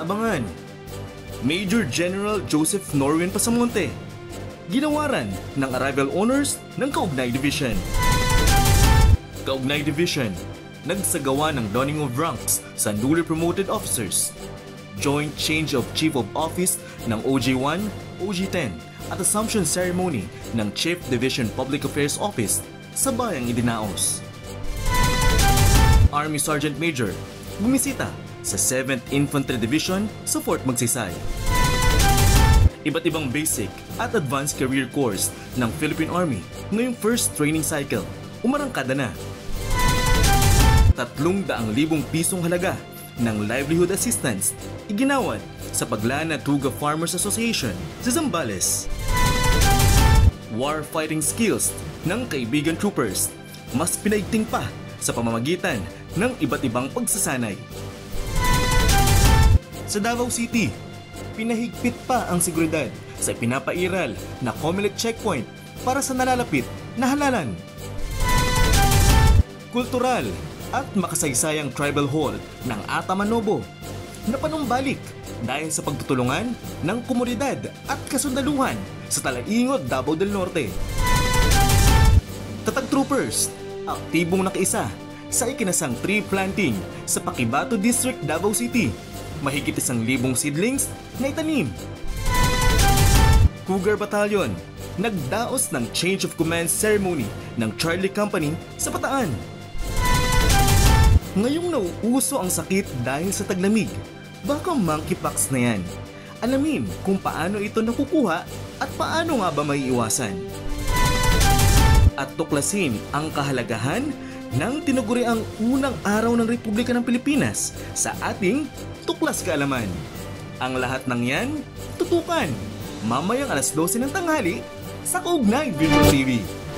Abangan, Major General Joseph Norwin Pasamonte, ginawaran ng Arrival Honors ng Kaugnay Division. Kaugnay Division, nagsagawa ng donning of ranks sa newly promoted officers. Joint change of Chief of Office ng OG-1, OG-10 at Assumption Ceremony ng Chief Division Public Affairs Office sa bayang Idinaos. Army Sergeant Major, bumisita sa 7th Infantry Division sa Fort Magsaysay. Iba't ibang basic at advanced career course ng Philippine Army ngayong first training cycle, umarangkada na. 300,000 pisong halaga ng livelihood assistance iginawad sa Paglana Tuga Farmers Association sa Zambales. War-fighting skills ng kaibigan troopers mas pinaigting pa sa pamamagitan ng iba't ibang pagsasanay. Sa Davao City, pinahigpit pa ang seguridad sa pinapairal na COMELEC checkpoint para sa nalalapit na halalan. Kultural at makasaysayang tribal hall ng Atamanobo na panumbalik dahil sa pagtutulungan ng komunidad at kasundaluhan sa Talaingod, Davao del Norte. Tatag Troopers, aktibong nakiisa sa ikinasang tree planting sa Paquibato District, Davao City. Mahigit 1,000 seedlings na itanim. Cougar Battalion, nagdaos ng Change of Command Ceremony ng Charlie Company sa Bataan. Ngayong nauuso ang sakit dahil sa taglamig, baka monkeypox na yan. Alamin kung paano ito nakukuha at paano nga ba maiiwasan. At tuklasin ang kahalagahan ng tinaguriang unang araw ng Republika ng Pilipinas sa ating Tuklas Kaalaman. Ang lahat ng yan, tutukan mamayang 12:00 ng tanghali sa Kaugnay Video TV.